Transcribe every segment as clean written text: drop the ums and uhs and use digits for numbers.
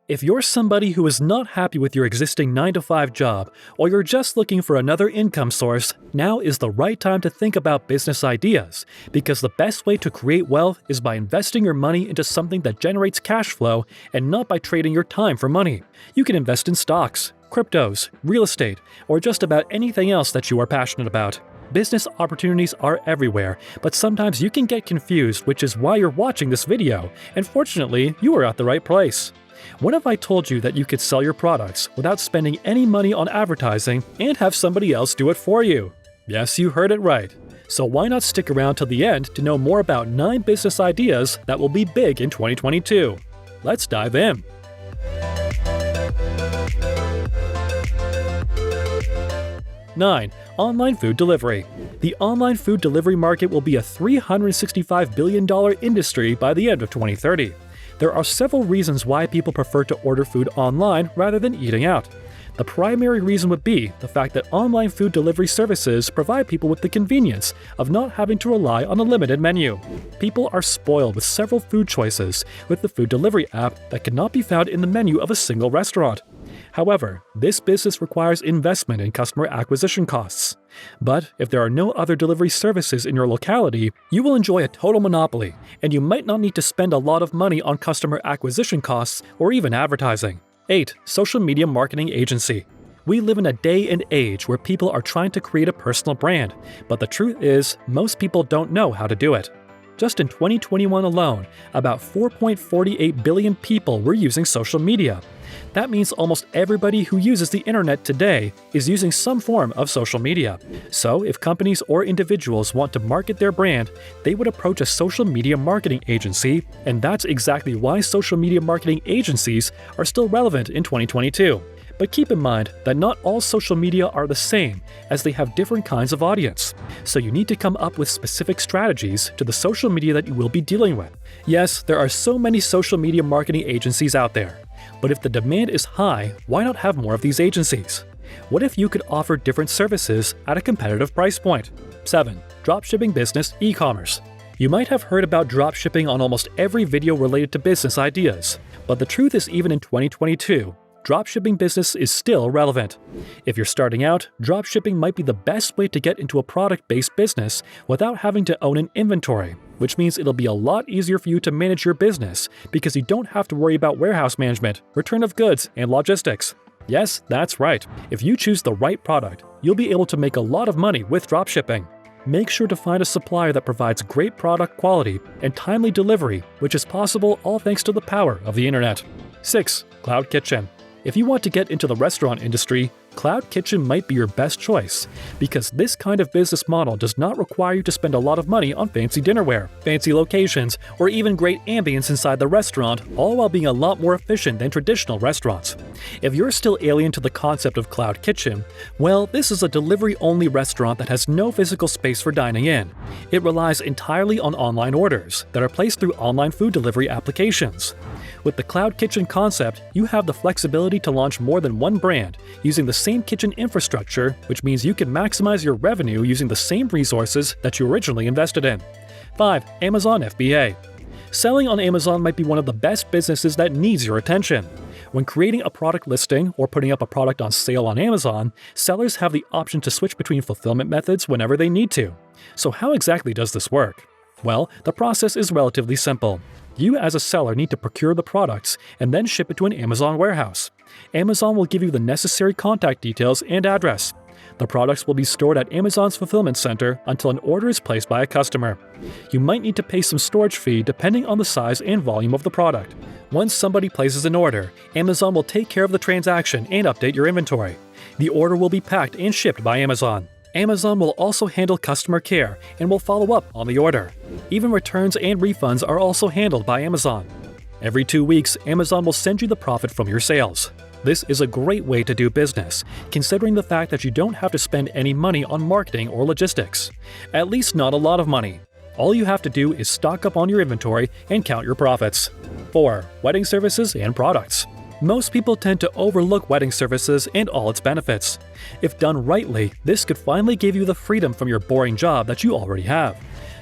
If you're somebody who is not happy with your existing 9-to-5 job, or you're just looking for another income source, now is the right time to think about business ideas, because the best way to create wealth is by investing your money into something that generates cash flow and not by trading your time for money. You can invest in stocks, cryptos, real estate, or just about anything else that you are passionate about. Business opportunities are everywhere, but sometimes you can get confused, which is why you're watching this video, and fortunately, you are at the right place. What if I told you that you could sell your products without spending any money on advertising and have somebody else do it for you? Yes, you heard it right. So why not stick around till the end to know more about 9 business ideas that will be big in 2022? Let's dive in. Nine, online food delivery. The online food delivery market will be a $365 billion industry by the end of 2030. There are several reasons why people prefer to order food online rather than eating out. The primary reason would be the fact that online food delivery services provide people with the convenience of not having to rely on a limited menu. People are spoiled with several food choices with the food delivery app that cannot be found in the menu of a single restaurant. However, this business requires investment in customer acquisition costs. But if there are no other delivery services in your locality, you will enjoy a total monopoly, and you might not need to spend a lot of money on customer acquisition costs or even advertising. 8. Social media marketing agency. We live in a day and age where people are trying to create a personal brand, but the truth is, most people don't know how to do it. Just in 2021 alone, about 4.48 billion people were using social media. That means almost everybody who uses the internet today is using some form of social media. So if companies or individuals want to market their brand, they would approach a social media marketing agency, and that's exactly why social media marketing agencies are still relevant in 2022. But keep in mind that not all social media are the same, as they have different kinds of audience. So you need to come up with specific strategies to the social media that you will be dealing with. Yes, there are so many social media marketing agencies out there. But if the demand is high, why not have more of these agencies? What if you could offer different services at a competitive price point? 7. Dropshipping business e-commerce. You might have heard about dropshipping on almost every video related to business ideas. But the truth is, even in 2022, dropshipping business is still relevant. If you're starting out, dropshipping might be the best way to get into a product-based business without having to own an inventory, which means it'll be a lot easier for you to manage your business because you don't have to worry about warehouse management, return of goods, and logistics. Yes, that's right. If you choose the right product, you'll be able to make a lot of money with dropshipping. Make sure to find a supplier that provides great product quality and timely delivery, which is possible all thanks to the power of the internet. 6. Cloud Kitchen. If you want to get into the restaurant industry, Cloud Kitchen might be your best choice, because this kind of business model does not require you to spend a lot of money on fancy dinnerware, fancy locations, or even great ambience inside the restaurant, all while being a lot more efficient than traditional restaurants. If you're still alien to the concept of Cloud Kitchen, well, this is a delivery-only restaurant that has no physical space for dining in. It relies entirely on online orders that are placed through online food delivery applications. With the Cloud Kitchen concept, you have the flexibility to launch more than one brand using the same kitchen infrastructure, which means you can maximize your revenue using the same resources that you originally invested in. 5. Amazon FBA. Selling on Amazon might be one of the best businesses that needs your attention. When creating a product listing or putting up a product on sale on Amazon, sellers have the option to switch between fulfillment methods whenever they need to. So how exactly does this work? Well, the process is relatively simple. You as a seller need to procure the products and then ship it to an Amazon warehouse. Amazon will give you the necessary contact details and address. The products will be stored at Amazon's fulfillment center until an order is placed by a customer. You might need to pay some storage fee depending on the size and volume of the product. Once somebody places an order, Amazon will take care of the transaction and update your inventory. The order will be packed and shipped by Amazon. Amazon will also handle customer care and will follow up on the order. Even returns and refunds are also handled by Amazon. Every 2 weeks, Amazon will send you the profit from your sales. This is a great way to do business, considering the fact that you don't have to spend any money on marketing or logistics. At least not a lot of money. All you have to do is stock up on your inventory and count your profits. 4. Wedding services and products. Most people tend to overlook wedding services and all its benefits. If done rightly, this could finally give you the freedom from your boring job that you already have.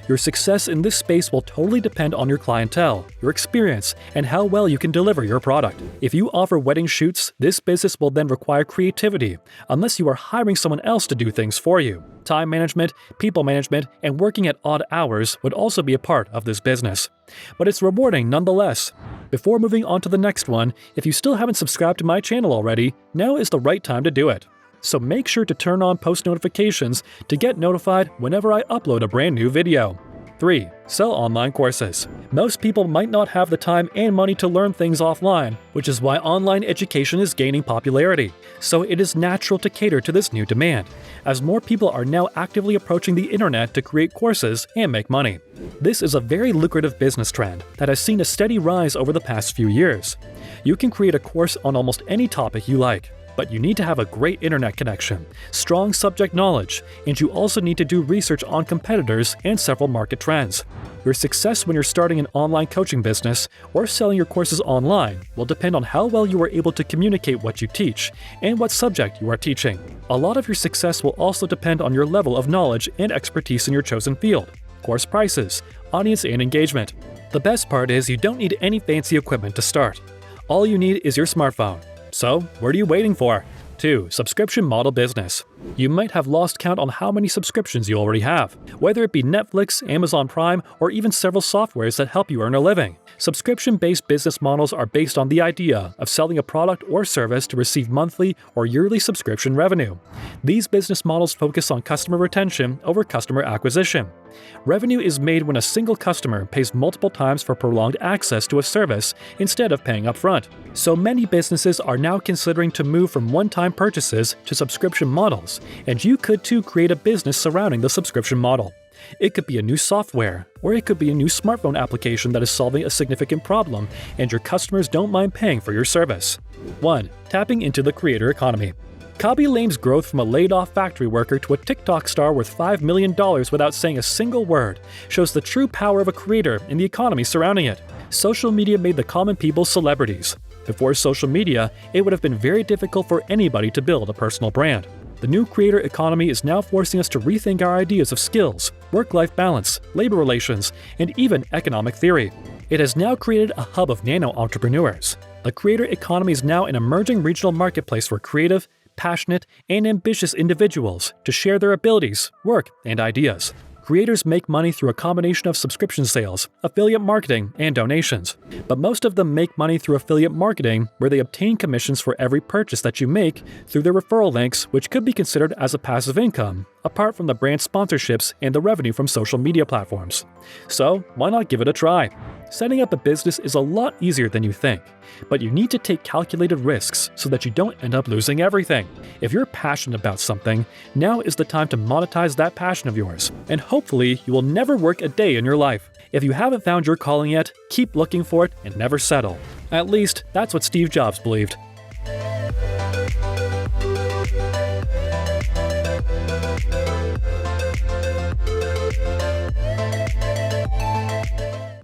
Your success in this space will totally depend on your clientele, your experience, and how well you can deliver your product. If you offer wedding shoots, this business will then require creativity, unless you are hiring someone else to do things for you. Time management, people management, and working at odd hours would also be a part of this business. But it's rewarding nonetheless. Before moving on to the next one, if you still haven't subscribed to my channel already, now is the right time to do it. So make sure to turn on post notifications to get notified whenever I upload a brand new video. 3. Sell online courses. Most people might not have the time and money to learn things offline, which is why online education is gaining popularity. So it is natural to cater to this new demand, as more people are now actively approaching the internet to create courses and make money. This is a very lucrative business trend that has seen a steady rise over the past few years. You can create a course on almost any topic you like, but you need to have a great internet connection, strong subject knowledge, and you also need to do research on competitors and several market trends. Your success when you're starting an online coaching business or selling your courses online will depend on how well you are able to communicate what you teach and what subject you are teaching. A lot of your success will also depend on your level of knowledge and expertise in your chosen field, course prices, audience, and engagement. The best part is you don't need any fancy equipment to start. All you need is your smartphone. So, what are you waiting for? 2. Subscription model business. You might have lost count on how many subscriptions you already have, whether it be Netflix, Amazon Prime, or even several softwares that help you earn a living. Subscription-based business models are based on the idea of selling a product or service to receive monthly or yearly subscription revenue. These business models focus on customer retention over customer acquisition. Revenue is made when a single customer pays multiple times for prolonged access to a service instead of paying upfront. So many businesses are now considering to move from one-time purchases to subscription models, and you could too create a business surrounding the subscription model. It could be a new software, or it could be a new smartphone application that is solving a significant problem and your customers don't mind paying for your service. 1. Tapping into the creator economy. Khaby Lame's growth from a laid-off factory worker to a TikTok star worth $5 million without saying a single word shows the true power of a creator and the economy surrounding it. Social media made the common people celebrities. Before social media, it would have been very difficult for anybody to build a personal brand. The new creator economy is now forcing us to rethink our ideas of skills, work-life balance, labor relations, and even economic theory. It has now created a hub of nano-entrepreneurs. The creator economy is now an emerging regional marketplace for creative, passionate, and ambitious individuals to share their abilities, work, and ideas. Creators make money through a combination of subscription sales, affiliate marketing, and donations. But most of them make money through affiliate marketing, where they obtain commissions for every purchase that you make through their referral links, which could be considered as a passive income, apart from the brand sponsorships and the revenue from social media platforms. So, why not give it a try? Setting up a business is a lot easier than you think, but you need to take calculated risks so that you don't end up losing everything. If you're passionate about something, now is the time to monetize that passion of yours, and hopefully you will never work a day in your life. If you haven't found your calling yet, keep looking for it and never settle. At least, that's what Steve Jobs believed.